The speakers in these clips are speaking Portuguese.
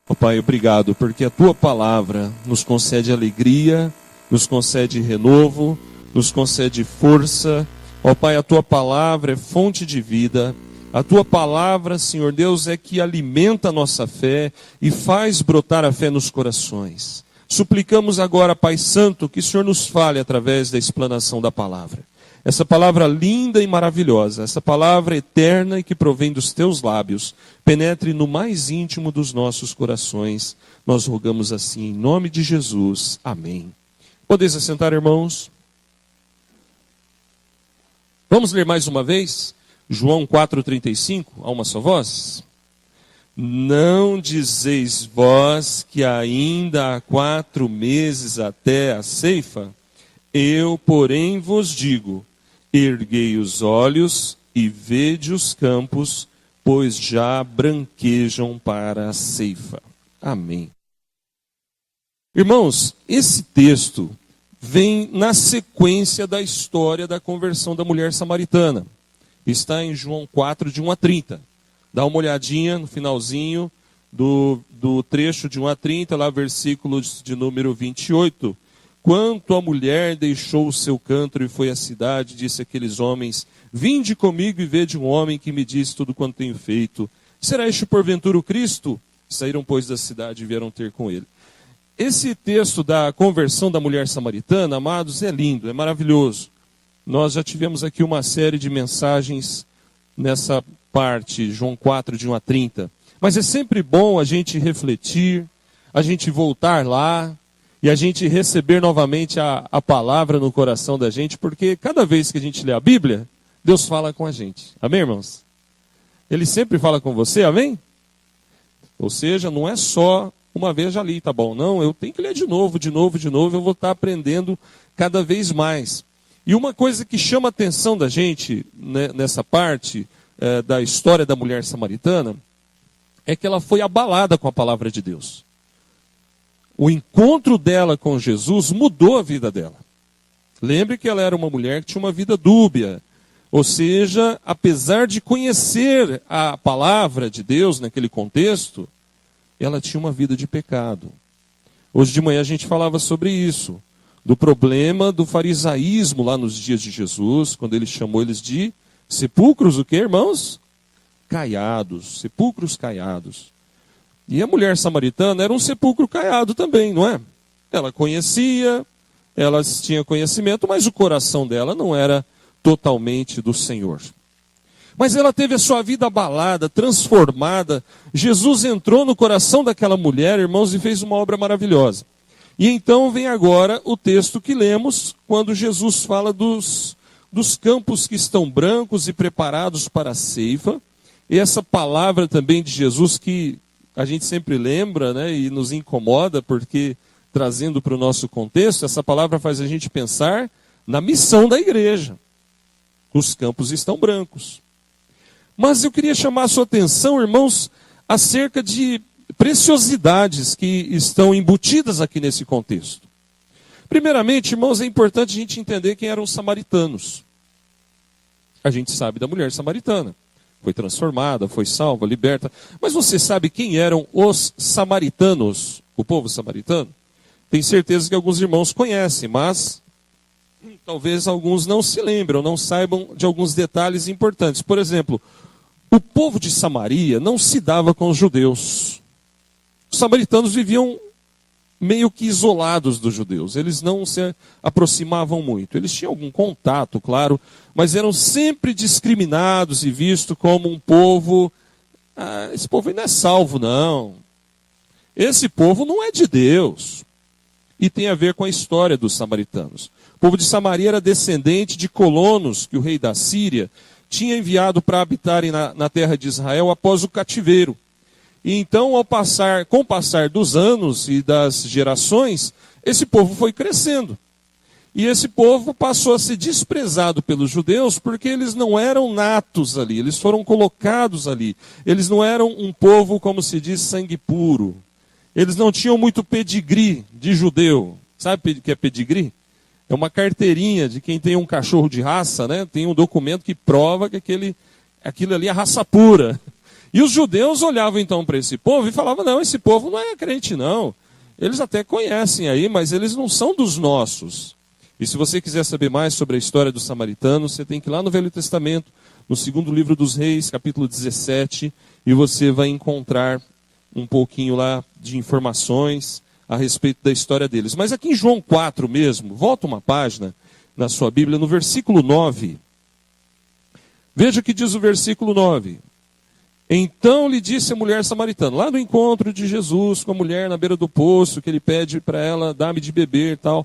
Ó Pai, obrigado, porque a Tua palavra nos concede alegria, nos concede renovo, nos concede força. Ó Pai, a Tua palavra é fonte de vida. A Tua palavra, Senhor Deus, é que alimenta a nossa fé e faz brotar a fé nos corações. Suplicamos agora, Pai Santo, que o Senhor nos fale através da explanação da palavra. Essa palavra linda e maravilhosa, essa palavra eterna e que provém dos Teus lábios, penetre no mais íntimo dos nossos corações. Nós rogamos assim, em nome de Jesus. Amém. Podeis assentar, irmãos? Vamos ler mais uma vez? João 4,35, a uma só voz? Não dizeis vós que ainda há 4 meses até a ceifa? Eu, porém, vos digo, erguei os olhos e vede os campos, pois já branquejam para a ceifa. Amém. Irmãos, esse texto vem na sequência da história da conversão da mulher samaritana. Está em João 4, de 1 a 30. Dá uma olhadinha no finalzinho do trecho de 1 a 30, lá versículos de número 28. Quanto a mulher deixou o seu cântaro e foi à cidade, disse àqueles homens, vinde comigo e vede um homem que me diz tudo quanto tenho feito. Será este porventura o Cristo? Saíram, pois, da cidade e vieram ter com ele. Esse texto da conversão da mulher samaritana, amados, é lindo, é maravilhoso. Nós já tivemos aqui uma série de mensagens nessa parte, João 4, de 1 a 30. Mas é sempre bom a gente refletir, a gente voltar lá, e a gente receber novamente a palavra no coração da gente, porque cada vez que a gente lê a Bíblia, Deus fala com a gente. Amém, irmãos? Ele sempre fala com você, amém? Ou seja, não é só uma vez já li, tá bom? Não, eu tenho que ler de novo, eu vou estar aprendendo cada vez mais. E uma coisa que chama a atenção da gente, né, nessa parte da história da mulher samaritana, é que ela foi abalada com a palavra de Deus. O encontro dela com Jesus mudou a vida dela. Lembre que ela era uma mulher que tinha uma vida dúbia. Ou seja, apesar de conhecer a palavra de Deus naquele contexto, ela tinha uma vida de pecado. Hoje de manhã a gente falava sobre isso. Do problema do farisaísmo lá nos dias de Jesus, quando ele chamou eles de sepulcros, o que, irmãos? Caiados, sepulcros caiados. E a mulher samaritana era um sepulcro caiado também, não é? Ela conhecia, ela tinha conhecimento, mas o coração dela não era totalmente do Senhor. Mas ela teve a sua vida abalada, transformada. Jesus entrou no coração daquela mulher, irmãos, e fez uma obra maravilhosa. E então vem agora o texto que lemos, quando Jesus fala dos campos que estão brancos e preparados para a ceifa. E essa palavra também de Jesus que a gente sempre lembra, né, e nos incomoda, porque trazendo para o nosso contexto, essa palavra faz a gente pensar na missão da igreja. Os campos estão brancos. Mas eu queria chamar a sua atenção, irmãos, acerca de preciosidades que estão embutidas aqui nesse contexto. Primeiramente, irmãos, é importante a gente entender quem eram os samaritanos. A gente sabe da mulher samaritana. Foi transformada, foi salva, liberta. Mas você sabe quem eram os samaritanos? O povo samaritano? Tenho certeza que alguns irmãos conhecem, mas talvez alguns não se lembram, não saibam de alguns detalhes importantes. Por exemplo, o povo de Samaria não se dava com os judeus. Os samaritanos viviam meio que isolados dos judeus. Eles não se aproximavam muito. Eles tinham algum contato, claro, mas eram sempre discriminados e vistos como um povo... esse povo aí não é salvo, não. Esse povo não é de Deus. E tem a ver com a história dos samaritanos. O povo de Samaria era descendente de colonos que o rei da Síria tinha enviado para habitarem na terra de Israel após o cativeiro. E então, com o passar dos anos e das gerações, esse povo foi crescendo. E esse povo passou a ser desprezado pelos judeus porque eles não eram natos ali, eles foram colocados ali. Eles não eram um povo, como se diz, sangue puro. Eles não tinham muito pedigree de judeu. Sabe o que é pedigree? É uma carteirinha de quem tem um cachorro de raça, né? Tem um documento que prova que aquilo ali é raça pura. E os judeus olhavam então para esse povo e falavam, não, esse povo não é crente não. Eles até conhecem aí, mas eles não são dos nossos. E se você quiser saber mais sobre a história dos samaritanos, você tem que ir lá no Velho Testamento, no segundo livro dos Reis, capítulo 17, e você vai encontrar um pouquinho lá de informações a respeito da história deles. Mas aqui em João 4 mesmo, volta uma página na sua Bíblia, no versículo 9. Veja o que diz o versículo 9. Então lhe disse a mulher samaritana, lá no encontro de Jesus com a mulher na beira do poço, que ele pede para ela, dá-me de beber e tal.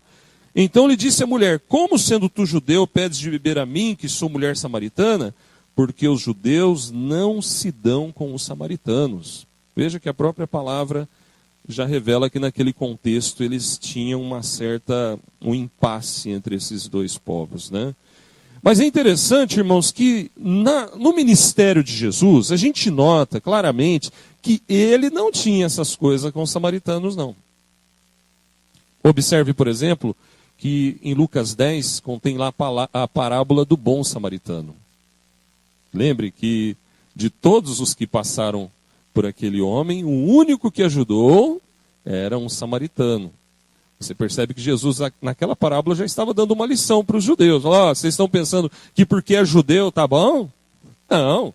Então lhe disse a mulher, como sendo tu judeu, pedes de beber a mim, que sou mulher samaritana? Porque os judeus não se dão com os samaritanos. Veja que a própria palavra já revela que naquele contexto eles tinham um impasse entre esses dois povos, né? Mas é interessante, irmãos, que no ministério de Jesus, a gente nota claramente que ele não tinha essas coisas com os samaritanos, não. Observe, por exemplo, que em Lucas 10 contém lá a parábola do bom samaritano. Lembre que de todos os que passaram por aquele homem, o único que ajudou era um samaritano. Você percebe que Jesus, naquela parábola, já estava dando uma lição para os judeus. Vocês estão pensando que porque é judeu tá bom? Não.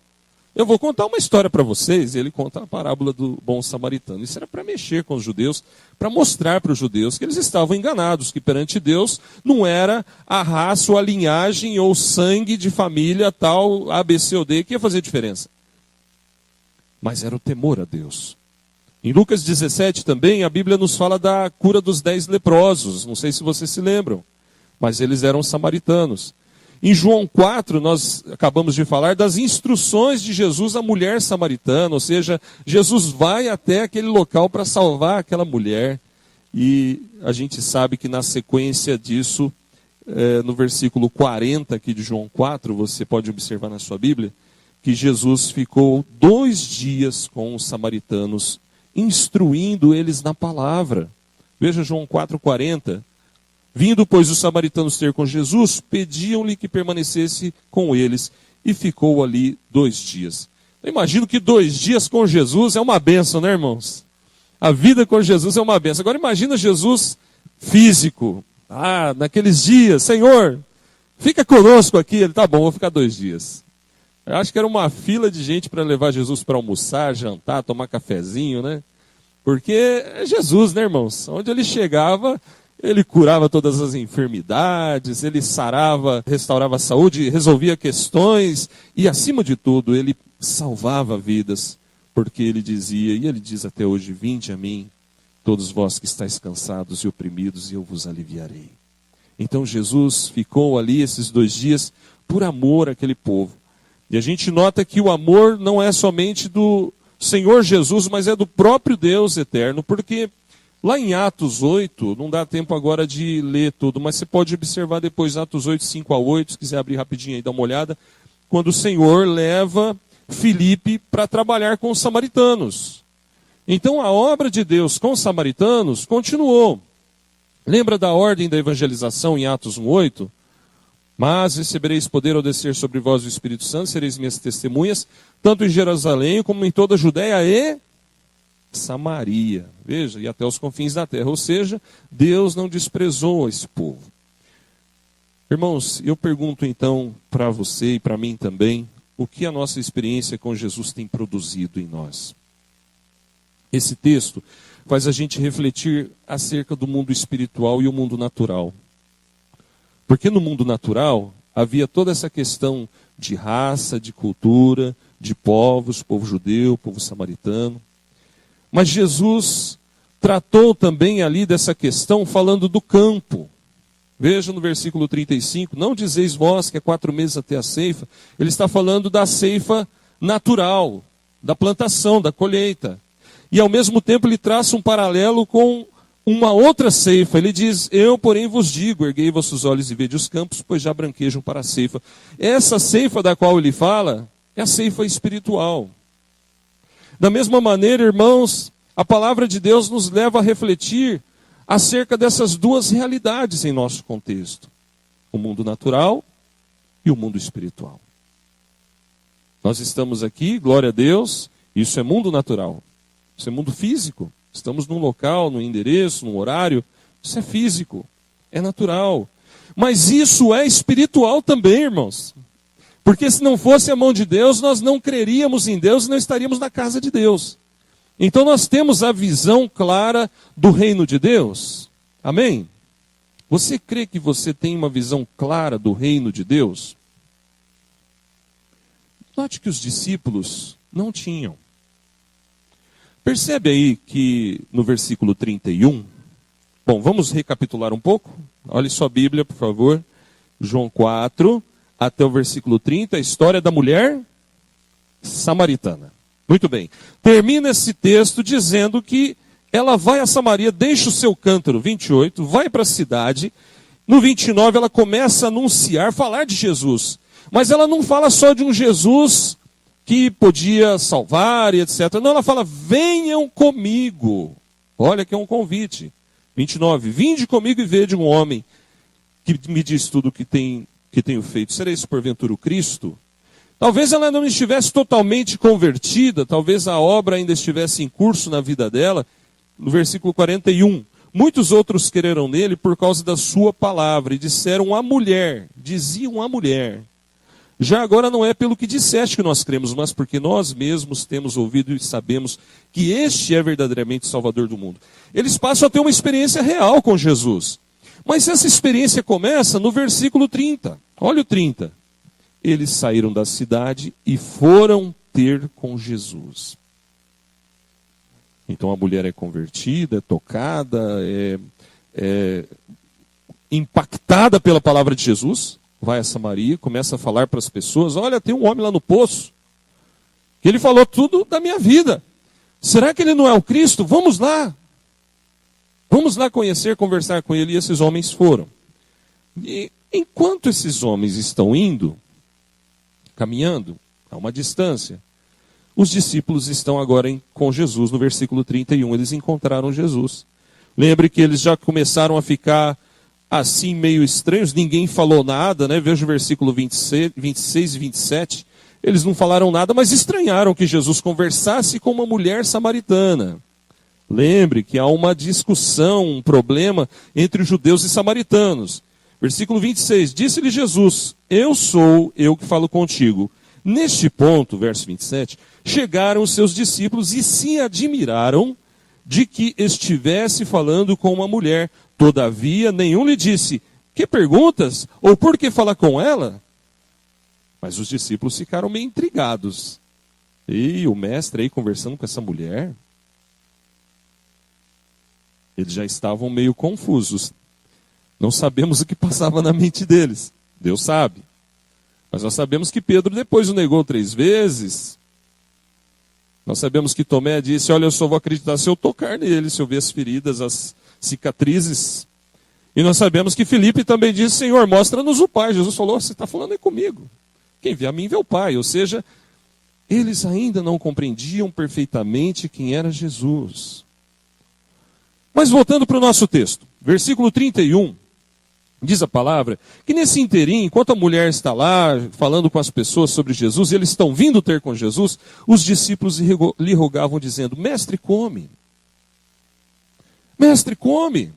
Eu vou contar uma história para vocês. E ele conta a parábola do bom samaritano. Isso era para mexer com os judeus, para mostrar para os judeus que eles estavam enganados, que perante Deus não era a raça ou a linhagem ou sangue de família tal, A, B, C ou D, que ia fazer diferença. Mas era o temor a Deus. Em Lucas 17 também, a Bíblia nos fala da cura dos 10 leprosos. Não sei se vocês se lembram, mas eles eram samaritanos. Em João 4, nós acabamos de falar das instruções de Jesus à mulher samaritana. Ou seja, Jesus vai até aquele local para salvar aquela mulher. E a gente sabe que na sequência disso, no versículo 40 aqui de João 4, você pode observar na sua Bíblia, que Jesus ficou 2 dias com os samaritanos, instruindo eles na palavra. Veja João 4,40. Vindo, pois, os samaritanos ter com Jesus, pediam-lhe que permanecesse com eles, e ficou ali 2 dias. Eu imagino que 2 dias com Jesus é uma bênção, né, irmãos? A vida com Jesus é uma bênção. Agora imagina Jesus físico. Naqueles dias, Senhor, fica conosco aqui. Ele, tá bom, vou ficar 2 dias. Eu acho que era uma fila de gente para levar Jesus para almoçar, jantar, tomar cafezinho, né? Porque é Jesus, né, irmãos? Onde ele chegava, ele curava todas as enfermidades, ele sarava, restaurava a saúde, resolvia questões e, acima de tudo, ele salvava vidas, porque ele dizia, e ele diz até hoje, vinde a mim, todos vós que estáis cansados e oprimidos, e eu vos aliviarei. Então Jesus ficou ali esses 2 dias por amor àquele povo. E a gente nota que o amor não é somente do Senhor Jesus, mas é do próprio Deus eterno, porque lá em Atos 8, não dá tempo agora de ler tudo, mas você pode observar depois Atos 8, 5-8, se quiser abrir rapidinho aí, dá uma olhada, quando o Senhor leva Filipe para trabalhar com os samaritanos. Então a obra de Deus com os samaritanos continuou. Lembra da ordem da evangelização em Atos 1:8? Mas recebereis poder ao descer sobre vós o Espírito Santo, sereis minhas testemunhas, tanto em Jerusalém como em toda a Judéia e Samaria. Veja, e até os confins da terra. Ou seja, Deus não desprezou esse povo. Irmãos, eu pergunto então para você e para mim também, o que a nossa experiência com Jesus tem produzido em nós? Esse texto faz a gente refletir acerca do mundo espiritual e o mundo natural. Porque no mundo natural havia toda essa questão de raça, de cultura, de povos, povo judeu, povo samaritano. Mas Jesus tratou também ali dessa questão falando do campo. Veja no versículo 35, não dizeis vós que é 4 meses até a ceifa. Ele está falando da ceifa natural, da plantação, da colheita. E ao mesmo tempo ele traça um paralelo com uma outra ceifa. Ele diz, eu porém vos digo, erguei vossos olhos e vede os campos, pois já branquejam para a ceifa. Essa ceifa da qual ele fala é a ceifa espiritual. Da mesma maneira, irmãos, a palavra de Deus nos leva a refletir acerca dessas duas realidades em nosso contexto. O mundo natural e o mundo espiritual. Nós estamos aqui, glória a Deus, Isso é mundo natural. Isso é mundo físico. Estamos num local, num endereço, num horário. Isso é físico. É natural. Mas isso é espiritual também, irmãos. Porque se não fosse a mão de Deus, nós não creríamos em Deus e não estaríamos na casa de Deus. Então nós temos a visão clara do reino de Deus. Amém? Você crê que você tem uma visão clara do reino de Deus? Note que os discípulos não tinham. Percebe aí que no versículo 31, bom, vamos recapitular um pouco? Olhe sua Bíblia, por favor. João 4, até o versículo 30, a história da mulher samaritana. Muito bem. Termina esse texto dizendo que ela vai a Samaria, deixa o seu cântaro, 28, vai para a cidade. No 29 ela começa a anunciar, falar de Jesus. Mas ela não fala só de um Jesus que podia salvar e etc. Não, ela fala, venham comigo. Olha que é um convite. 29, vinde comigo e vede um homem que me diz tudo o que tenho feito. Será isso porventura o Cristo? Talvez ela não estivesse totalmente convertida, talvez a obra ainda estivesse em curso na vida dela. No versículo 41, muitos outros creram nele por causa da sua palavra e disseram a mulher, diziam a mulher. Já agora não é pelo que disseste que nós cremos, mas porque nós mesmos temos ouvido e sabemos que este é verdadeiramente o Salvador do mundo. Eles passam a ter uma experiência real com Jesus. Mas essa experiência começa no versículo 30. Olha o 30. Eles saíram da cidade e foram ter com Jesus. Então a mulher é convertida, é tocada, é impactada pela palavra de Jesus. Vai a Samaria, começa a falar para as pessoas, olha, tem um homem lá no poço, que ele falou tudo da minha vida. Será que ele não é o Cristo? Vamos lá. Vamos lá conhecer, conversar com ele. E esses homens foram. E enquanto esses homens estão indo, caminhando a uma distância, os discípulos estão agora com Jesus. No versículo 31, eles encontraram Jesus. Lembre que eles já começaram a ficar assim meio estranhos, ninguém falou nada, né? Veja o versículo 26 e 27. Eles não falaram nada, mas estranharam que Jesus conversasse com uma mulher samaritana. Lembre que há uma discussão, um problema entre os judeus e samaritanos. Versículo 26, disse-lhe Jesus, eu sou eu que falo contigo. Neste ponto, verso 27, chegaram os seus discípulos e se admiraram de que estivesse falando com uma mulher. Todavia, nenhum lhe disse, que perguntas? Ou por que falar com ela? Mas os discípulos ficaram meio intrigados. E o mestre aí conversando com essa mulher? Eles já estavam meio confusos. Não sabemos o que passava na mente deles. Deus sabe. Mas nós sabemos que Pedro depois o negou 3 vezes. Nós sabemos que Tomé disse, olha, eu só vou acreditar se eu tocar nele, se eu ver as feridas, as cicatrizes. E nós sabemos que Filipe também disse, Senhor, mostra-nos o Pai. Jesus falou, você está falando aí comigo. Quem vê a mim vê o Pai. Ou seja, eles ainda não compreendiam perfeitamente quem era Jesus. Mas voltando para o nosso texto, versículo 31, diz a palavra, que nesse inteirinho, enquanto a mulher está lá falando com as pessoas sobre Jesus, e eles estão vindo ter com Jesus, os discípulos lhe rogavam dizendo, mestre, come. Mestre, come.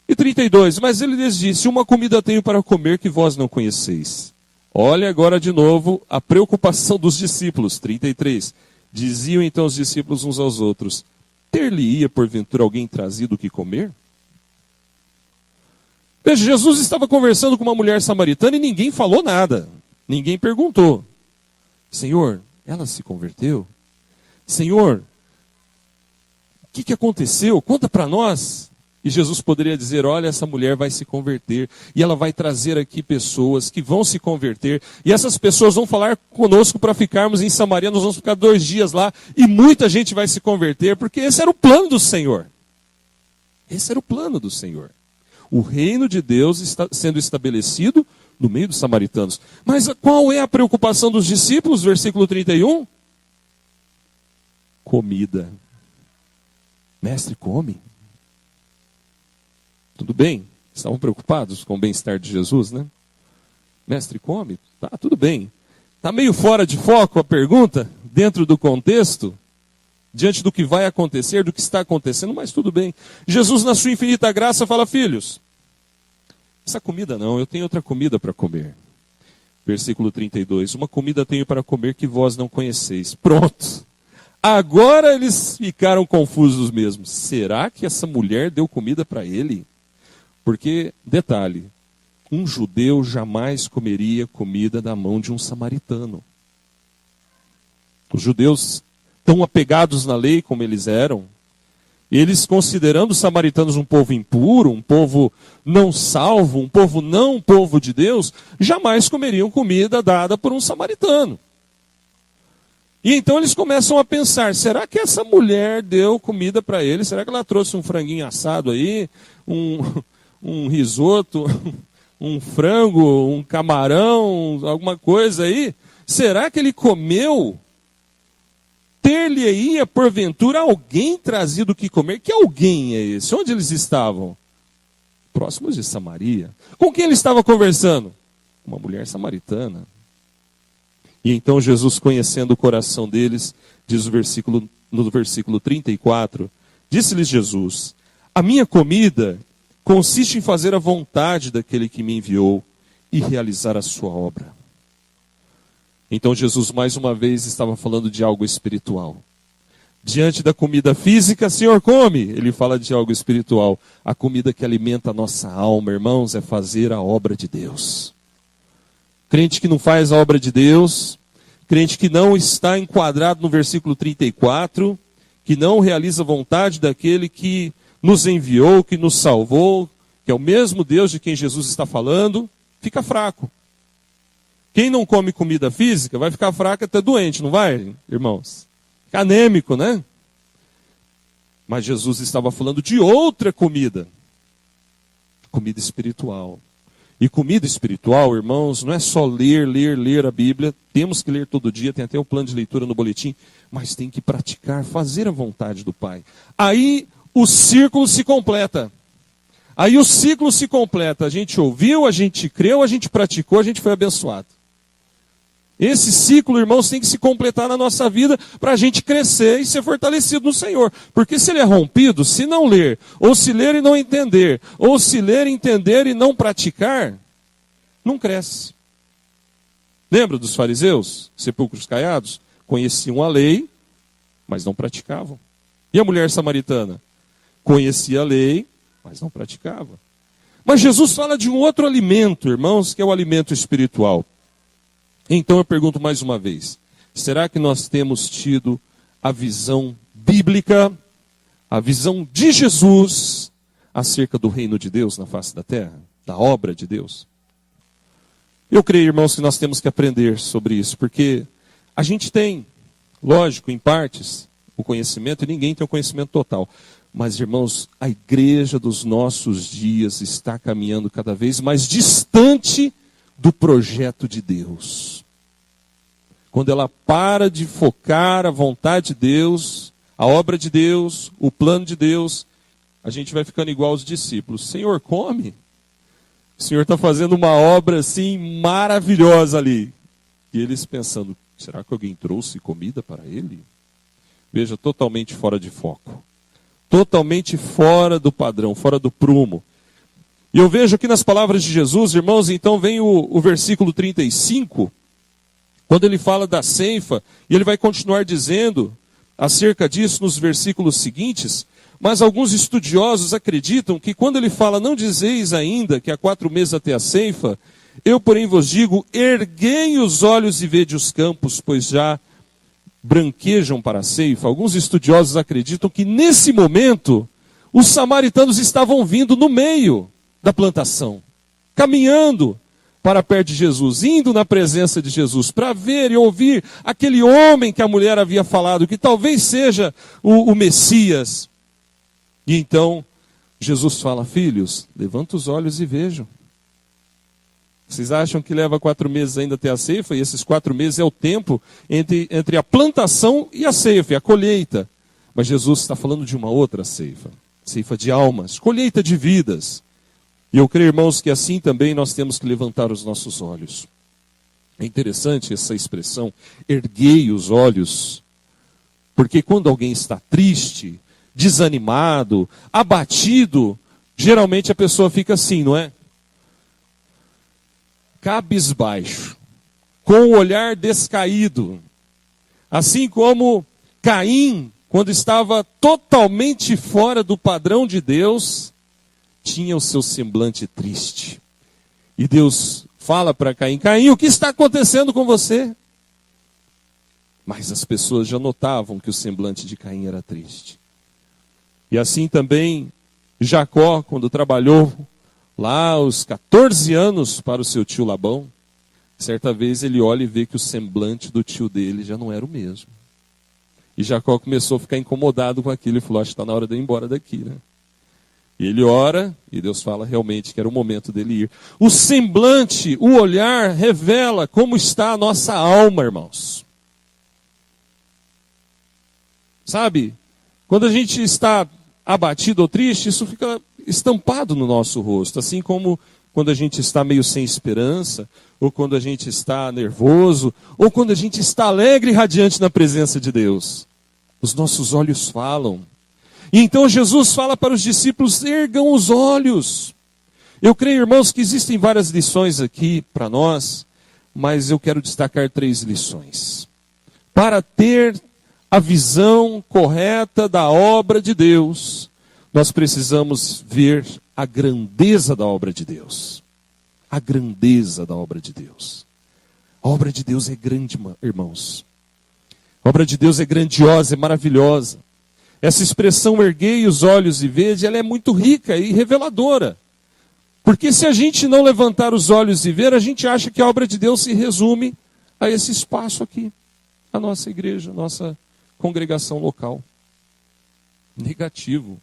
E 32, mas ele lhes disse, uma comida tenho para comer que vós não conheceis. Olha agora de novo a preocupação dos discípulos. 33, diziam então os discípulos uns aos outros, ter-lhe-ia porventura alguém trazido o que comer? Veja, Jesus estava conversando com uma mulher samaritana e ninguém falou nada. Ninguém perguntou. Senhor, ela se converteu? Senhor, o que aconteceu? Conta para nós. E Jesus poderia dizer, olha, essa mulher vai se converter. E ela vai trazer aqui pessoas que vão se converter. E essas pessoas vão falar conosco para ficarmos em Samaria. Nós vamos ficar 2 dias lá. E muita gente vai se converter. Porque esse era o plano do Senhor. Esse era o plano do Senhor. O reino de Deus está sendo estabelecido no meio dos samaritanos. Mas qual é a preocupação dos discípulos? Versículo 31. Comida. Mestre, come. Tudo bem? Estavam preocupados com o bem-estar de Jesus, né? Mestre, come? Tá, tudo bem. Está meio fora de foco a pergunta dentro do contexto, diante do que vai acontecer, do que está acontecendo, mas tudo bem. Jesus, na sua infinita graça, fala: filhos, essa comida não, eu tenho outra comida para comer. Versículo 32, uma comida tenho para comer que vós não conheceis. Pronto. Agora eles ficaram confusos mesmo. Será que essa mulher deu comida para ele? Porque, detalhe, um judeu jamais comeria comida da mão de um samaritano. Os judeus, tão apegados na lei como eles eram, eles, considerando os samaritanos um povo impuro, um povo não salvo, um povo de Deus, jamais comeriam comida dada por um samaritano. E então eles começam a pensar: será que essa mulher deu comida para ele? Será que ela trouxe um franguinho assado aí, um risoto, um frango, um camarão, alguma coisa aí? Será que ele comeu? Ter-lhe-ia, porventura, alguém trazido o que comer? Que alguém é esse? Onde eles estavam? Próximos de Samaria. Com quem ele estava conversando? Uma mulher samaritana. E então Jesus, conhecendo o coração deles, diz no versículo 34, disse-lhes Jesus: a minha comida consiste em fazer a vontade daquele que me enviou e realizar a sua obra. Então Jesus mais uma vez estava falando de algo espiritual. Diante da comida física, Senhor, come. Ele fala de algo espiritual. A comida que alimenta a nossa alma, irmãos, é fazer a obra de Deus. Crente que não faz a obra de Deus, crente que não está enquadrado no versículo 34, que não realiza a vontade daquele que nos enviou, que nos salvou, que é o mesmo Deus de quem Jesus está falando, fica fraco. Quem não come comida física vai ficar fraco, até doente, não vai, irmãos? Fica anêmico, né? Mas Jesus estava falando de outra comida. Comida espiritual. E comida espiritual, irmãos, não é só ler a Bíblia. Temos que ler todo dia, tem até o plano de leitura no boletim. Mas tem que praticar, fazer a vontade do Pai. Aí o círculo se completa. Aí o ciclo se completa. A gente ouviu, a gente creu, a gente praticou, a gente foi abençoado. Esse ciclo, irmãos, tem que se completar na nossa vida para a gente crescer e ser fortalecido no Senhor. Porque se ele é rompido, se não ler, ou se ler e não entender, ou se ler, entender e não praticar, não cresce. Lembra dos fariseus, sepulcros caiados? Conheciam a lei, mas não praticavam. E a mulher samaritana? Conhecia a lei, mas não praticava. Mas Jesus fala de um outro alimento, irmãos, que é o alimento espiritual. Então eu pergunto mais uma vez, será que nós temos tido a visão bíblica, a visão de Jesus acerca do reino de Deus na face da terra, da obra de Deus? Eu creio, irmãos, que nós temos que aprender sobre isso, porque a gente tem, lógico, em partes, o conhecimento, e ninguém tem o conhecimento total. Mas, irmãos, a igreja dos nossos dias está caminhando cada vez mais distante do projeto de Deus. Quando ela para de focar a vontade de Deus, a obra de Deus, o plano de Deus, a gente vai ficando igual aos discípulos. Senhor, come. O Senhor está fazendo uma obra assim maravilhosa ali. E eles pensando, será que alguém trouxe comida para ele? Veja, totalmente fora de foco. Totalmente fora do padrão, fora do prumo. E eu vejo aqui nas palavras de Jesus, irmãos, então vem o versículo 35, quando ele fala da ceifa, e ele vai continuar dizendo acerca disso nos versículos seguintes, mas alguns estudiosos acreditam que quando ele fala, não dizeis ainda que há 4 meses até a ceifa, eu porém vos digo, erguei os olhos e vede os campos, pois já branquejam para a ceifa. Alguns estudiosos acreditam que nesse momento, os samaritanos estavam vindo no meio da plantação, caminhando para perto de Jesus, indo na presença de Jesus, para ver e ouvir aquele homem que a mulher havia falado, que talvez seja o Messias. E então, Jesus fala, filhos, levanta os olhos e vejam. Vocês acham que leva 4 meses ainda até a ceifa? E esses 4 meses é o tempo entre a plantação e a ceifa, a colheita. Mas Jesus está falando de uma outra ceifa, ceifa de almas, colheita de vidas. E eu creio, irmãos, que assim também nós temos que levantar os nossos olhos. É interessante essa expressão, erguei os olhos, porque quando alguém está triste, desanimado, abatido, geralmente a pessoa fica assim, não é? Cabisbaixo, com o olhar descaído. Assim como Caim, quando estava totalmente fora do padrão de Deus, tinha o seu semblante triste. E Deus fala para Caim, Caim, o que está acontecendo com você? Mas as pessoas já notavam que o semblante de Caim era triste. E assim também Jacó, quando trabalhou lá aos 14 anos para o seu tio Labão, certa vez ele olha e vê que o semblante do tio dele já não era o mesmo. E Jacó começou a ficar incomodado com aquilo e falou, acho que está na hora de eu ir embora daqui, né? E ele ora, e Deus fala realmente que era o momento dele ir. O semblante, o olhar, revela como está a nossa alma, irmãos. Sabe, quando a gente está abatido ou triste, isso fica estampado no nosso rosto. Assim como quando a gente está meio sem esperança, ou quando a gente está nervoso, ou quando a gente está alegre e radiante na presença de Deus. Os nossos olhos falam. E então Jesus fala para os discípulos, ergam os olhos. Eu creio, irmãos, que existem várias lições aqui para nós, mas eu quero destacar 3 lições. Para ter a visão correta da obra de Deus, nós precisamos ver a grandeza da obra de Deus. A grandeza da obra de Deus. A obra de Deus é grande, irmãos. A obra de Deus é grandiosa, é maravilhosa. Essa expressão erguei os olhos e vede, ela é muito rica e reveladora. Porque se a gente não levantar os olhos e ver, a gente acha que a obra de Deus se resume a esse espaço aqui. A nossa igreja, a nossa congregação local. Negativo.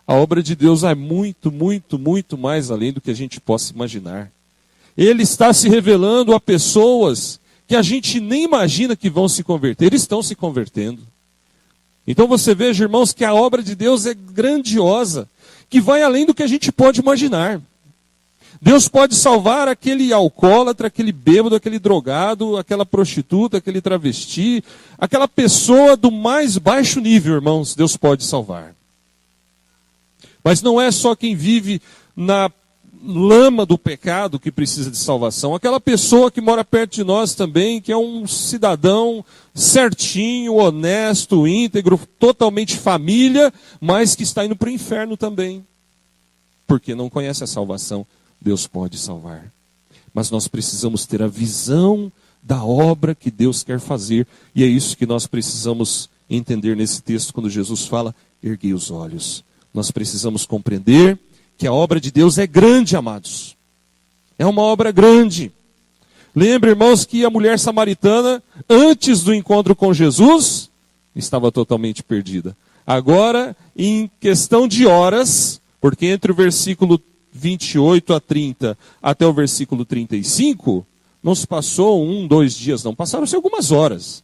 A obra de Deus é muito, muito, muito mais além do que a gente possa imaginar. Ele está se revelando a pessoas que a gente nem imagina que vão se converter. Eles estão se convertendo. Então você veja, irmãos, que a obra de Deus é grandiosa, que vai além do que a gente pode imaginar. Deus pode salvar aquele alcoólatra, aquele bêbado, aquele drogado, aquela prostituta, aquele travesti, aquela pessoa do mais baixo nível, irmãos, Deus pode salvar. Mas não é só quem vive na lama do pecado que precisa de salvação. Aquela pessoa que mora perto de nós também, que é um cidadão certinho, honesto, íntegro, totalmente família, mas que está indo para o inferno também. Porque não conhece a salvação. Deus pode salvar. Mas nós precisamos ter a visão da obra que Deus quer fazer. E é isso que nós precisamos entender nesse texto, quando Jesus fala, erguei os olhos. Nós precisamos compreender que a obra de Deus é grande, amados. É uma obra grande. Lembra, irmãos, que a mulher samaritana, antes do encontro com Jesus, estava totalmente perdida. Agora, em questão de horas, porque entre o versículo 28 a 30 até o versículo 35, não se passou 1, 2 dias, não. Passaram-se algumas horas.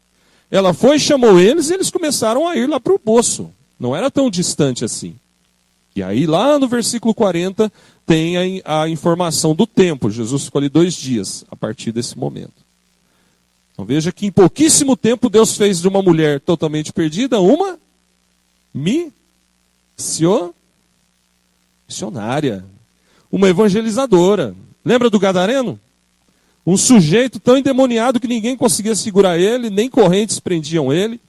Ela foi, chamou eles e eles começaram a ir lá para o poço. Não era tão distante assim. E aí lá no versículo 40 tem a informação do tempo. Jesus ficou ali 2 dias a partir desse momento. Então veja que em pouquíssimo tempo Deus fez de uma mulher totalmente perdida uma missionária. Uma evangelizadora. Lembra do Gadareno? Um sujeito tão endemoniado que ninguém conseguia segurar ele, nem correntes prendiam ele.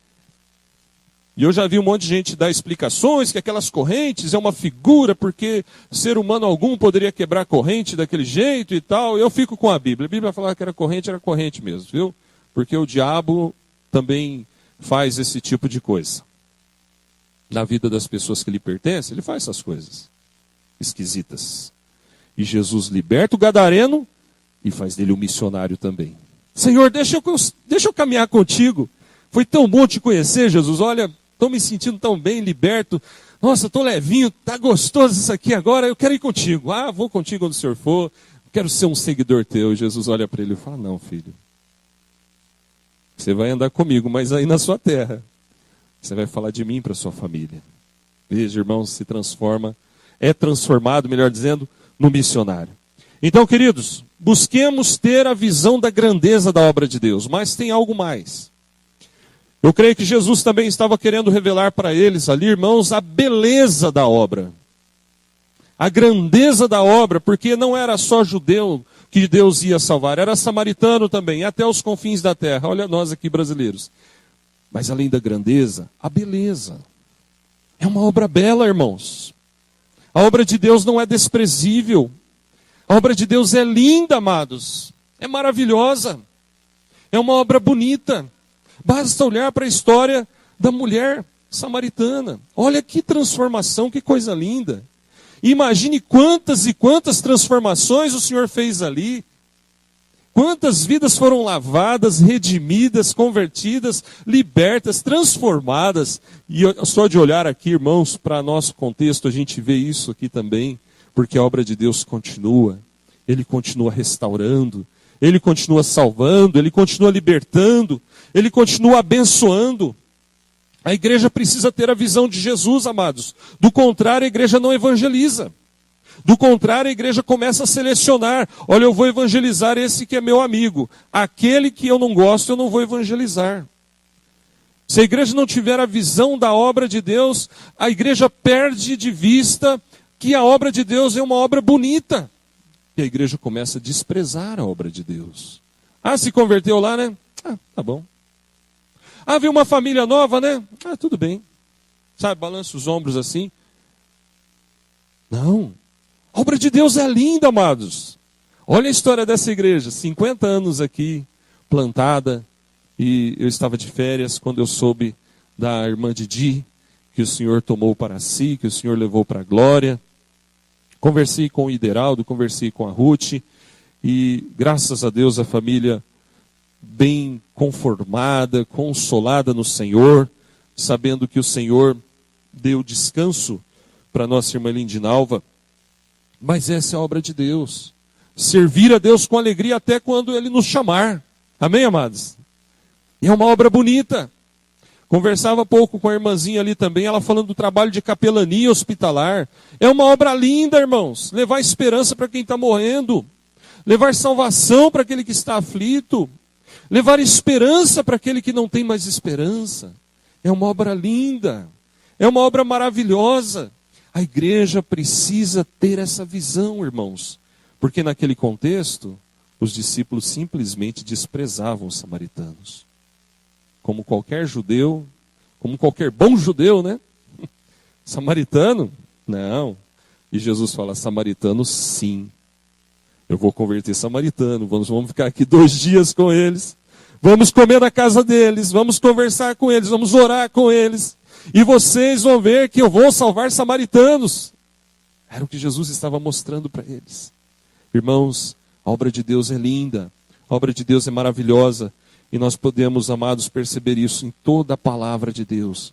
E eu já vi um monte de gente dar explicações que aquelas correntes é uma figura, porque ser humano algum poderia quebrar corrente daquele jeito e tal. Eu fico com a Bíblia. A Bíblia falava que era corrente mesmo, viu? Porque o diabo também faz esse tipo de coisa. Na vida das pessoas que lhe pertencem, ele faz essas coisas esquisitas. E Jesus liberta o gadareno e faz dele um missionário também. Senhor, deixa eu caminhar contigo. Foi tão bom te conhecer, Jesus. Olha, estou me sentindo tão bem, liberto. Nossa, estou levinho, está gostoso isso aqui agora, eu quero ir contigo. Ah, vou contigo onde o Senhor for, quero ser um seguidor teu. E Jesus olha para ele e fala, não, filho. Você vai andar comigo, mas aí na sua terra. Você vai falar de mim para sua família. Veja, irmãos, é transformado, melhor dizendo, no missionário. Então, queridos, busquemos ter a visão da grandeza da obra de Deus, mas tem algo mais. Eu creio que Jesus também estava querendo revelar para eles ali, irmãos, a beleza da obra. A grandeza da obra, porque não era só judeu que Deus ia salvar, era samaritano também, até os confins da terra. Olha nós aqui brasileiros. Mas além da grandeza, a beleza. É uma obra bela, irmãos. A obra de Deus não é desprezível. A obra de Deus é linda, amados. É maravilhosa. É uma obra bonita. Basta olhar para a história da mulher samaritana. Olha que transformação, que coisa linda. Imagine quantas e quantas transformações o Senhor fez ali. Quantas vidas foram lavadas, redimidas, convertidas, libertas, transformadas. E só de olhar aqui, irmãos, para nosso contexto, a gente vê isso aqui também. Porque a obra de Deus continua. Ele continua restaurando. Ele continua salvando, Ele continua libertando, Ele continua abençoando. A igreja precisa ter a visão de Jesus, amados. Do contrário, a igreja não evangeliza. Do contrário, a igreja começa a selecionar. Olha, eu vou evangelizar esse que é meu amigo. Aquele que eu não gosto, eu não vou evangelizar. Se a igreja não tiver a visão da obra de Deus, a igreja perde de vista que a obra de Deus é uma obra bonita. E a igreja começa a desprezar a obra de Deus. Ah, se converteu lá, né? Ah, tá bom. Ah, viu uma família nova, né? Ah, tudo bem. Sabe, balança os ombros assim. Não. A obra de Deus é linda, amados. Olha a história dessa igreja. 50 anos aqui, plantada. E eu estava de férias quando eu soube da irmã Didi, que o Senhor tomou para si, que o Senhor levou para a glória. Conversei com o Ideraldo, conversei com a Ruth, e graças a Deus a família bem conformada, consolada no Senhor, sabendo que o Senhor deu descanso para nossa irmã Lindinalva. Mas essa é a obra de Deus. Servir a Deus com alegria até quando Ele nos chamar. Amém, amados? E é uma obra bonita. Conversava pouco com a irmãzinha ali também, ela falando do trabalho de capelania hospitalar. É uma obra linda, irmãos. Levar esperança para quem está morrendo. Levar salvação para aquele que está aflito. Levar esperança para aquele que não tem mais esperança. É uma obra linda. É uma obra maravilhosa. A igreja precisa ter essa visão, irmãos. Porque naquele contexto, os discípulos simplesmente desprezavam os samaritanos. Como qualquer judeu, como qualquer bom judeu, né? Samaritano? Não. E Jesus fala, samaritano sim. Eu vou converter samaritano, vamos ficar aqui 2 dias com eles. Vamos comer na casa deles, vamos conversar com eles, vamos orar com eles. E vocês vão ver que eu vou salvar samaritanos. Era o que Jesus estava mostrando para eles. Irmãos, a obra de Deus é linda, a obra de Deus é maravilhosa. E nós podemos, amados, perceber isso em toda a palavra de Deus.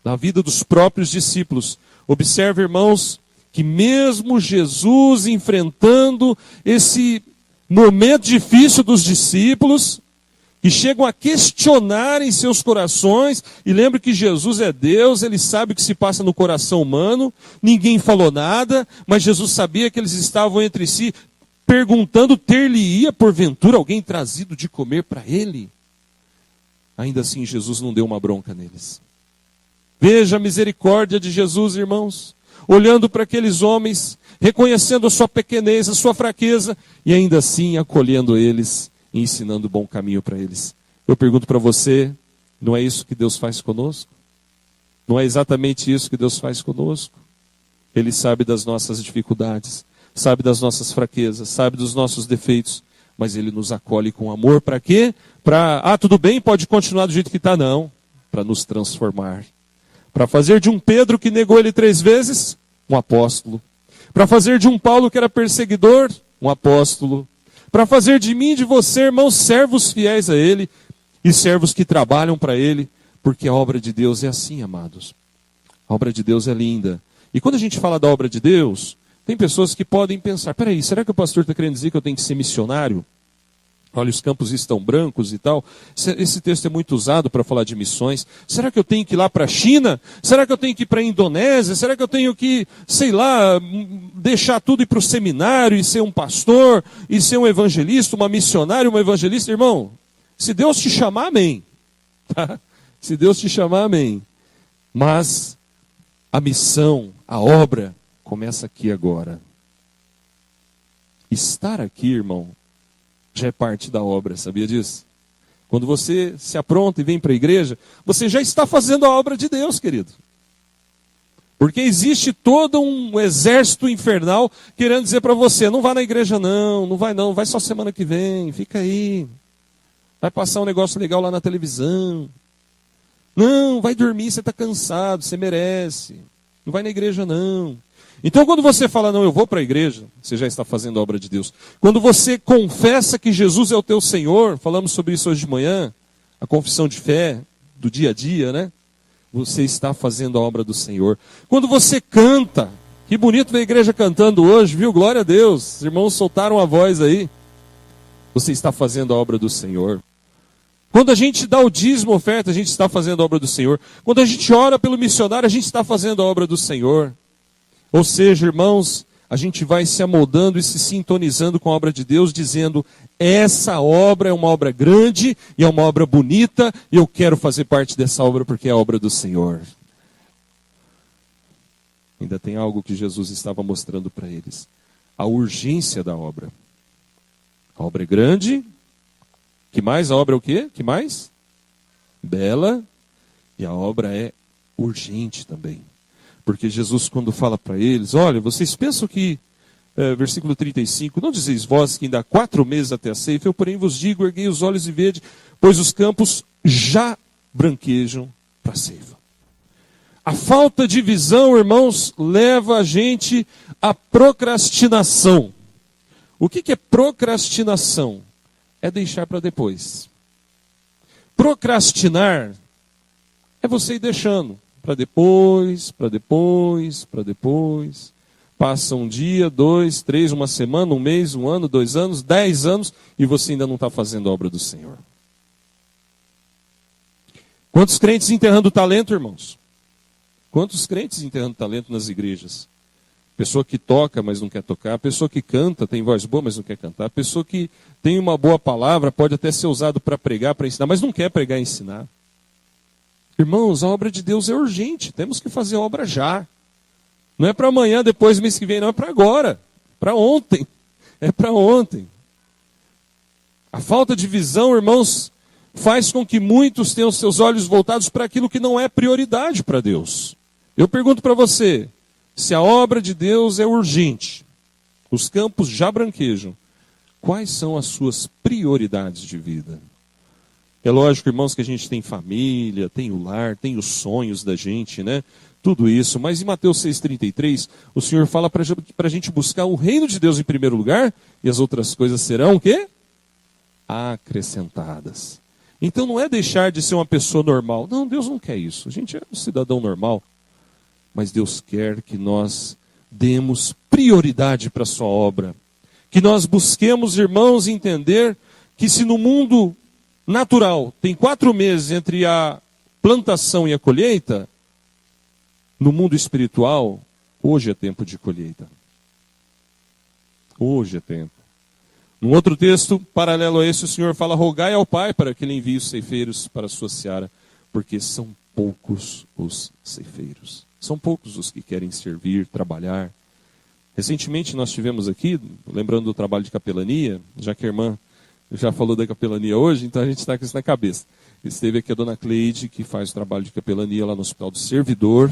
Na vida dos próprios discípulos. Observe, irmãos, que mesmo Jesus enfrentando esse momento difícil dos discípulos, que chegam a questionar em seus corações, e lembre que Jesus é Deus, Ele sabe o que se passa no coração humano, ninguém falou nada, mas Jesus sabia que eles estavam entre si, perguntando, ter-lhe-ia porventura alguém trazido de comer para Ele? Ainda assim, Jesus não deu uma bronca neles. Veja a misericórdia de Jesus, irmãos. Olhando para aqueles homens, reconhecendo a sua pequenez, a sua fraqueza, e ainda assim acolhendo eles e ensinando o bom caminho para eles. Eu pergunto para você, não é isso que Deus faz conosco? Não é exatamente isso que Deus faz conosco? Ele sabe das nossas dificuldades, sabe das nossas fraquezas, sabe dos nossos defeitos, mas Ele nos acolhe com amor. Para quê? Tudo bem, pode continuar do jeito que está. Não, para nos transformar. Para fazer de um Pedro que negou Ele 3 vezes, um apóstolo. Para fazer de um Paulo que era perseguidor, um apóstolo. Para fazer de mim e de você, irmãos, servos fiéis a Ele e servos que trabalham para Ele, porque a obra de Deus é assim, amados. A obra de Deus é linda. E quando a gente fala da obra de Deus, tem pessoas que podem pensar, peraí, será que o pastor está querendo dizer que eu tenho que ser missionário? Olha, os campos estão brancos e tal. Esse texto é muito usado para falar de missões. Será que eu tenho que ir lá para a China? Será que eu tenho que ir para a Indonésia? Será que eu tenho que, sei lá, deixar tudo e ir para o seminário e ser um pastor, e ser um evangelista, uma missionária, uma evangelista? Irmão, se Deus te chamar, amém. Tá? Se Deus te chamar, amém. Mas a missão, a obra, começa aqui agora. Estar aqui, irmão, já é parte da obra, sabia disso? Quando você se apronta e vem para a igreja, você já está fazendo a obra de Deus, querido. Porque existe todo um exército infernal querendo dizer para você, não vá na igreja não, vai só semana que vem, fica aí. Vai passar um negócio legal lá na televisão. Não, vai dormir, você está cansado, você merece. Não vai na igreja não. Então quando você fala, não, eu vou para a igreja, você já está fazendo a obra de Deus. Quando você confessa que Jesus é o teu Senhor, falamos sobre isso hoje de manhã, a confissão de fé do dia a dia, né? Você está fazendo a obra do Senhor. Quando você canta, que bonito ver a igreja cantando hoje, viu? Glória a Deus, os irmãos soltaram a voz aí. Você está fazendo a obra do Senhor. Quando a gente dá o dízimo, oferta, a gente está fazendo a obra do Senhor. Quando a gente ora pelo missionário, a gente está fazendo a obra do Senhor. Ou seja, irmãos, a gente vai se amoldando e se sintonizando com a obra de Deus, dizendo, essa obra é uma obra grande e é uma obra bonita, e eu quero fazer parte dessa obra porque é a obra do Senhor. Ainda tem algo que Jesus estava mostrando para eles. A urgência da obra. A obra é grande. Que mais? A obra é o quê? Que mais? Bela. E a obra é urgente também. Porque Jesus, quando fala para eles, olha, vocês pensam que, versículo 35, não dizeis vós que ainda há 4 meses até a ceifa, eu porém vos digo, erguei os olhos e vede, pois os campos já branquejam para a ceifa. A falta de visão, irmãos, leva a gente à procrastinação. O que é procrastinação? É deixar para depois. Procrastinar é você ir deixando. Para depois, para depois, para depois. Passa um dia, 2, 3, uma semana, um mês, um ano, 2 anos, 10 anos, e você ainda não está fazendo a obra do Senhor. Quantos crentes enterrando talento, irmãos? Quantos crentes enterrando talento nas igrejas? Pessoa que toca, mas não quer tocar. Pessoa que canta, tem voz boa, mas não quer cantar. Pessoa que tem uma boa palavra, pode até ser usado para pregar, para ensinar, mas não quer pregar e ensinar. Irmãos, a obra de Deus é urgente, temos que fazer a obra já. Não é para amanhã, depois, mês que vem, não, é para agora, para ontem. É para ontem. A falta de visão, irmãos, faz com que muitos tenham seus olhos voltados para aquilo que não é prioridade para Deus. Eu pergunto para você, se a obra de Deus é urgente, os campos já branquejam, quais são as suas prioridades de vida? É lógico, irmãos, que a gente tem família, tem o lar, tem os sonhos da gente, né? Tudo isso. Mas em Mateus 6,33, o Senhor fala para a gente buscar o reino de Deus em primeiro lugar, e as outras coisas serão o quê? Acrescentadas. Então não é deixar de ser uma pessoa normal. Não, Deus não quer isso. A gente é um cidadão normal. Mas Deus quer que nós demos prioridade para a sua obra. Que nós busquemos, irmãos, entender que se no mundo natural tem 4 meses entre a plantação e a colheita, no mundo espiritual, hoje é tempo de colheita. Hoje é tempo. Num outro texto, paralelo a esse, o Senhor fala, rogai ao Pai para que Ele envie os ceifeiros para a sua seara, porque são poucos os ceifeiros. São poucos os que querem servir, trabalhar. Recentemente nós tivemos aqui, lembrando do trabalho de capelania, já que a irmã já falou da capelania hoje, então a gente está com isso na cabeça. Esteve aqui a dona Cleide, que faz o trabalho de capelania lá no Hospital do Servidor,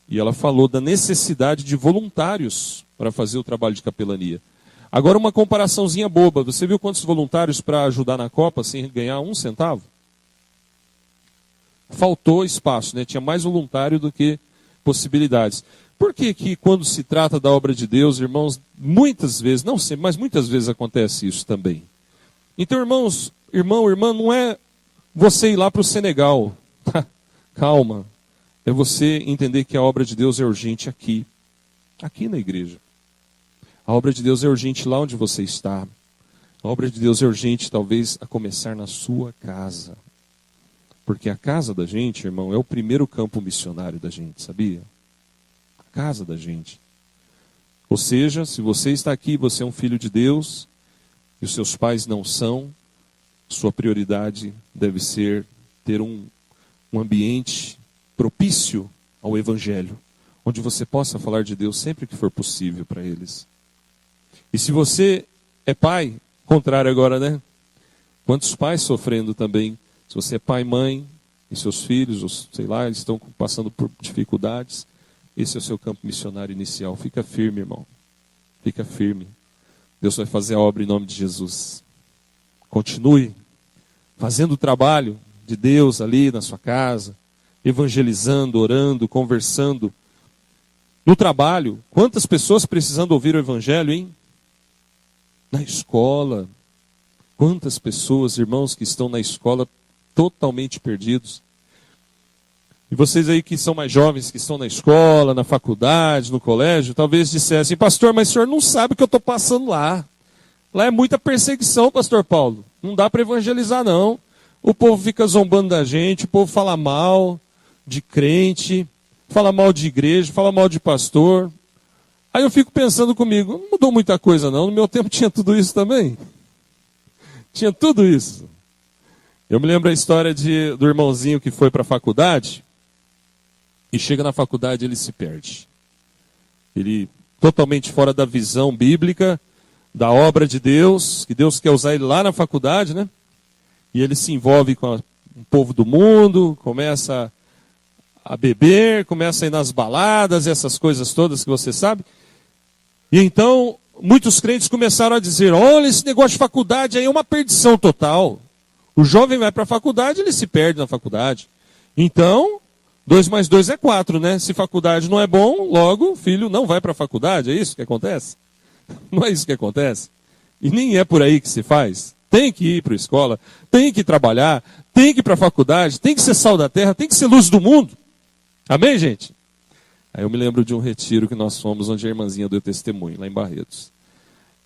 e ela falou da necessidade de voluntários para fazer o trabalho de capelania. Agora uma comparaçãozinha boba, você viu quantos voluntários para ajudar na Copa sem ganhar 1 centavo? Faltou espaço, né? Tinha mais voluntário do que possibilidades. Por que que quando se trata da obra de Deus, irmãos, muitas vezes, não sempre, mas muitas vezes acontece isso também. Então, irmãos, irmã, não é você ir lá para o Senegal. Calma. É você entender que a obra de Deus é urgente aqui. Aqui na igreja. A obra de Deus é urgente lá onde você está. A obra de Deus é urgente, talvez a começar na sua casa. Porque a casa da gente, irmão, é o primeiro campo missionário da gente, sabia? A casa da gente. Ou seja, se você está aqui, você é um filho de Deus, e os seus pais não são, sua prioridade deve ser ter um ambiente propício ao Evangelho, onde você possa falar de Deus sempre que for possível para eles. E se você é pai, contrário agora, né? Quantos pais sofrendo também? Se você é pai, mãe, e seus filhos, ou sei lá, eles estão passando por dificuldades, esse é o seu campo missionário inicial. Fica firme, irmão. Fica firme. Deus vai fazer a obra em nome de Jesus. Continue fazendo o trabalho de Deus ali na sua casa, evangelizando, orando, conversando. No trabalho, quantas pessoas precisando ouvir o Evangelho, hein? Na escola, quantas pessoas, irmãos, que estão na escola totalmente perdidos. E vocês aí que são mais jovens, que estão na escola, na faculdade, no colégio, talvez dissessem, pastor, mas o senhor não sabe o que eu estou passando lá. Lá é muita perseguição, pastor Paulo. Não dá para evangelizar, não. O povo fica zombando da gente, o povo fala mal de crente, fala mal de igreja, fala mal de pastor. Aí eu fico pensando comigo, não mudou muita coisa não, no meu tempo tinha tudo isso também. Tinha tudo isso. Eu me lembro a história do irmãozinho que foi para a faculdade, e chega na faculdade ele se perde. Ele totalmente fora da visão bíblica, da obra de Deus, que Deus quer usar ele lá na faculdade, né? E ele se envolve com o povo do mundo, começa a beber, começa a ir nas baladas, essas coisas todas que você sabe. E então, muitos crentes começaram a dizer, olha, esse negócio de faculdade aí é uma perdição total. O jovem vai para a faculdade, ele se perde na faculdade. Então, 2 mais 2 é 4, né? Se faculdade não é bom, logo o filho não vai para a faculdade, é isso que acontece? Não é isso que acontece? E nem é por aí que se faz. Tem que ir para a escola, tem que trabalhar, tem que ir para a faculdade, tem que ser sal da terra, tem que ser luz do mundo. Amém, gente? Aí eu me lembro de um retiro que nós fomos, onde a irmãzinha deu testemunho, lá em Barretos.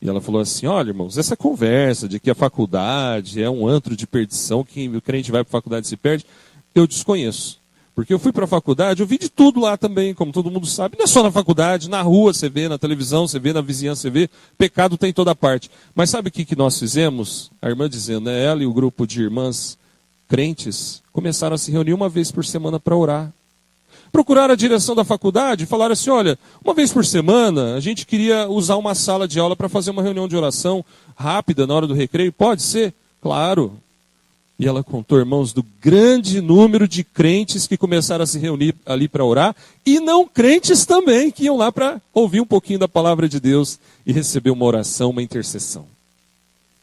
E ela falou assim, olha, irmãos, essa conversa de que a faculdade é um antro de perdição, que o crente vai para a faculdade e se perde, eu desconheço. Porque eu fui para a faculdade, eu vi de tudo lá também, como todo mundo sabe. Não é só na faculdade, na rua você vê, na televisão você vê, na vizinhança você vê. Pecado tem em toda parte. Mas sabe o que nós fizemos? A irmã dizendo, né? Ela e o grupo de irmãs crentes começaram a se reunir uma vez por semana para orar. Procuraram a direção da faculdade e falaram assim, olha, uma vez por semana a gente queria usar uma sala de aula para fazer uma reunião de oração rápida na hora do recreio. Pode ser? Claro. E ela contou, irmãos, do grande número de crentes que começaram a se reunir ali para orar, e não crentes também, que iam lá para ouvir um pouquinho da palavra de Deus e receber uma oração, uma intercessão.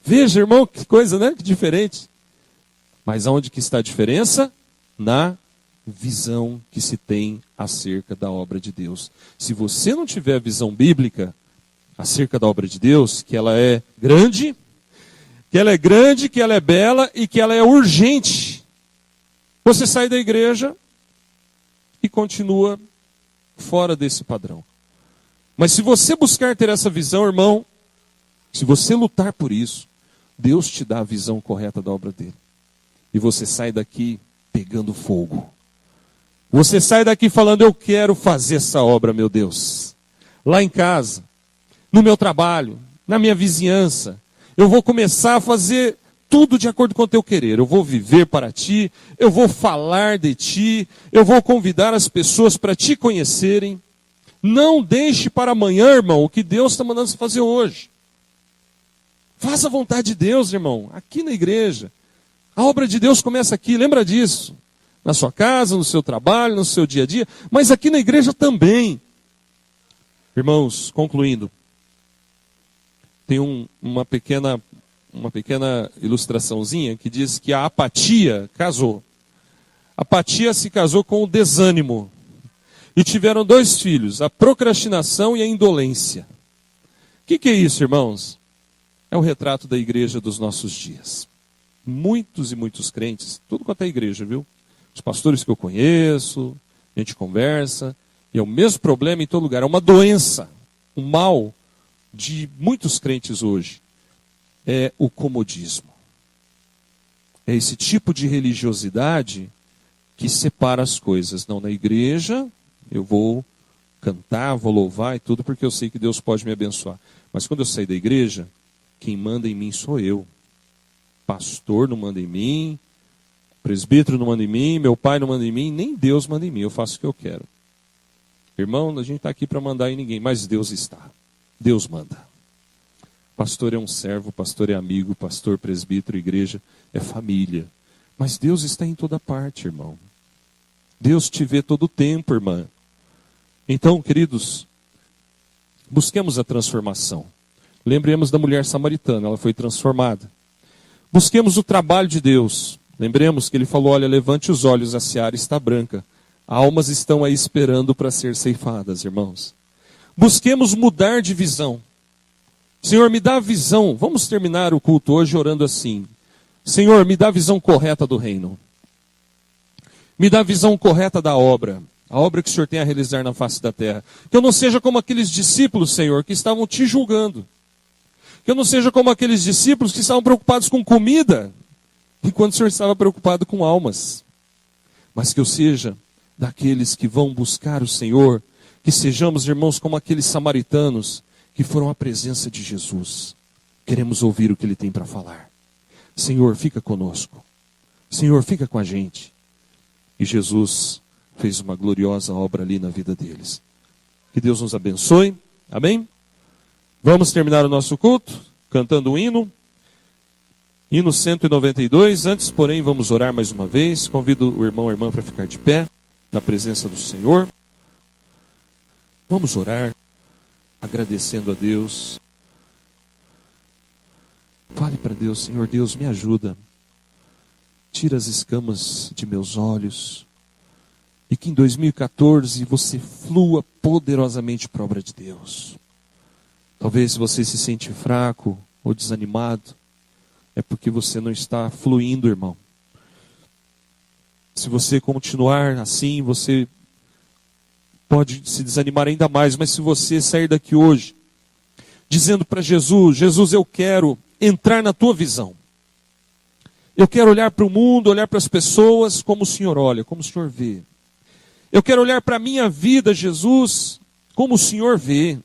Veja, irmão, que coisa, né? Que diferente. Mas aonde que está a diferença? Na visão que se tem acerca da obra de Deus. Se você não tiver a visão bíblica acerca da obra de Deus, que ela é grande, que ela é bela e que ela é urgente, você sai da igreja e continua fora desse padrão. Mas se você buscar ter essa visão, irmão, se você lutar por isso, Deus te dá a visão correta da obra dele. E você sai daqui pegando fogo. Você sai daqui falando, eu quero fazer essa obra, meu Deus. Lá em casa, no meu trabalho, na minha vizinhança. Eu vou começar a fazer tudo de acordo com o teu querer. Eu vou viver para ti, eu vou falar de ti, eu vou convidar as pessoas para te conhecerem. Não deixe para amanhã, irmão, o que Deus está mandando você fazer hoje. Faça a vontade de Deus, irmão, aqui na igreja. A obra de Deus começa aqui, lembra disso. Na sua casa, no seu trabalho, no seu dia a dia, mas aqui na igreja também. Irmãos, concluindo. Tem uma pequena ilustraçãozinha que diz que a apatia casou. A apatia se casou com o desânimo. E tiveram 2 filhos, a procrastinação e a indolência. O que é isso, irmãos? É o retrato da igreja dos nossos dias. Muitos e muitos crentes, tudo quanto é igreja, viu? Os pastores que eu conheço, a gente conversa, e é o mesmo problema em todo lugar. É uma doença, um mal de muitos crentes hoje. é o comodismo. É esse tipo de religiosidade que separa as coisas. Não, na igreja eu vou cantar, vou louvar e tudo, porque eu sei que Deus pode me abençoar. Mas quando eu sair da igreja, quem manda em mim sou eu. Pastor não manda em mim, presbítero não manda em mim, meu pai não manda em mim, nem Deus manda em mim, eu faço o que eu quero. Irmão, a gente está aqui para mandar em ninguém, mas Deus está. Deus manda. Pastor é um servo, pastor é amigo, pastor, presbítero, igreja, é família. Mas Deus está em toda parte, irmão. Deus te vê todo o tempo, irmã. Então, queridos, busquemos a transformação. Lembremos da mulher samaritana, ela foi transformada. Busquemos o trabalho de Deus. Lembremos que ele falou, olha, levante os olhos, a seara está branca. Almas estão aí esperando para ser ceifadas, irmãos. Busquemos mudar de visão. Senhor, me dá a visão. Vamos terminar o culto hoje orando assim. Senhor, me dá a visão correta do reino. Me dá a visão correta da obra. A obra que o Senhor tem a realizar na face da terra. Que eu não seja como aqueles discípulos, Senhor, que estavam te julgando. Que eu não seja como aqueles discípulos que estavam preocupados com comida, enquanto o Senhor estava preocupado com almas. Mas que eu seja daqueles que vão buscar o Senhor, que sejamos, irmãos, como aqueles samaritanos que foram à presença de Jesus. Queremos ouvir o que Ele tem para falar. Senhor, fica conosco. Senhor, fica com a gente. E Jesus fez uma gloriosa obra ali na vida deles. Que Deus nos abençoe. Amém? Vamos terminar o nosso culto cantando um hino. Hino 192. Antes, porém, vamos orar mais uma vez. Convido o irmão e a irmã para ficar de pé na presença do Senhor. Vamos orar, agradecendo a Deus. Fale para Deus, Senhor Deus, me ajuda. Tira as escamas de meus olhos. E que em 2014 você flua poderosamente para a obra de Deus. Talvez se você se sente fraco ou desanimado, é porque você não está fluindo, irmão. Se você continuar assim, você pode se desanimar ainda mais. Mas se você sair daqui hoje, dizendo para Jesus, Jesus, eu quero entrar na tua visão. Eu quero olhar para o mundo, olhar para as pessoas como o Senhor olha, como o Senhor vê. Eu quero olhar para a minha vida, Jesus, como o Senhor vê.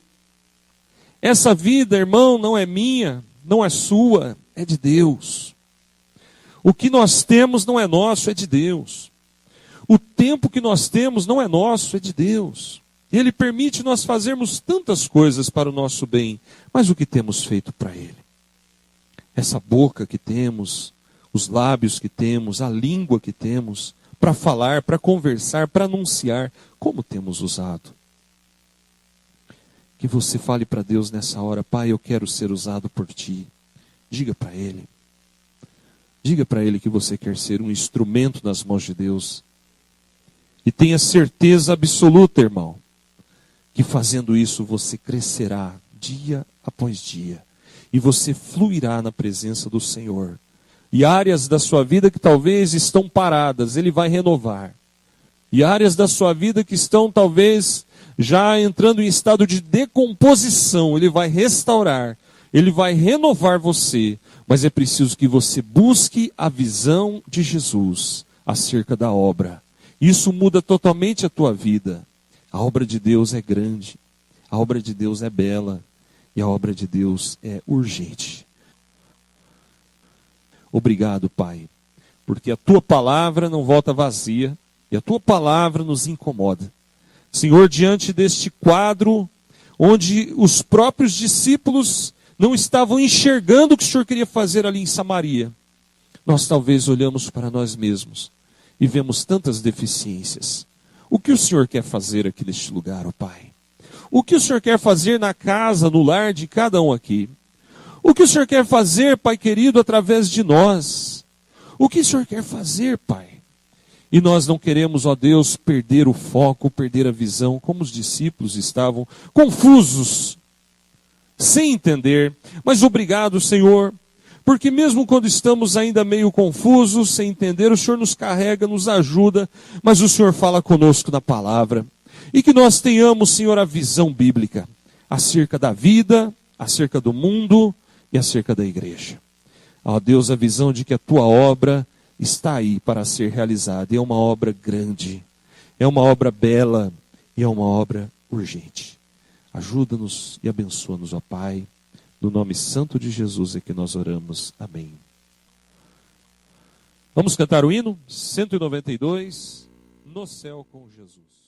Essa vida, irmão, não é minha, não é sua, é de Deus. O que nós temos não é nosso, é de Deus. O tempo que nós temos não é nosso, é de Deus. Ele permite nós fazermos tantas coisas para o nosso bem, mas o que temos feito para Ele? Essa boca que temos, os lábios que temos, a língua que temos, para falar, para conversar, para anunciar, como temos usado? Que você fale para Deus nessa hora, Pai, eu quero ser usado por Ti. Diga para Ele. Diga para Ele que você quer ser um instrumento nas mãos de Deus. E tenha certeza absoluta, irmão, que fazendo isso você crescerá dia após dia. E você fluirá na presença do Senhor. E áreas da sua vida que talvez estão paradas, Ele vai renovar. E áreas da sua vida que estão talvez já entrando em estado de decomposição, Ele vai restaurar. Ele vai renovar você. Mas é preciso que você busque a visão de Jesus acerca da obra. Isso muda totalmente a tua vida. A obra de Deus é grande. A obra de Deus é bela. E a obra de Deus é urgente. Obrigado, Pai, porque a Tua palavra não volta vazia e a Tua palavra nos incomoda. Senhor, diante deste quadro, onde os próprios discípulos não estavam enxergando o que o Senhor queria fazer ali em Samaria, nós talvez olhamos para nós mesmos e vemos tantas deficiências. O que o Senhor quer fazer aqui neste lugar, ó Pai? O que o Senhor quer fazer na casa, no lar de cada um aqui? O que o Senhor quer fazer, Pai querido, através de nós? O que o Senhor quer fazer, Pai? E nós não queremos, ó Deus, perder o foco, perder a visão, como os discípulos estavam confusos, sem entender. Mas obrigado, Senhor, porque mesmo quando estamos ainda meio confusos, sem entender, o Senhor nos carrega, nos ajuda, mas o Senhor fala conosco na palavra. E que nós tenhamos, Senhor, a visão bíblica acerca da vida, acerca do mundo e acerca da igreja. Ó Deus, a visão de que a tua obra está aí para ser realizada. E é uma obra grande, é uma obra bela e é uma obra urgente. Ajuda-nos e abençoa-nos, ó Pai. No nome santo de Jesus é que nós oramos. Amém. Vamos cantar o hino 192, No Céu com Jesus.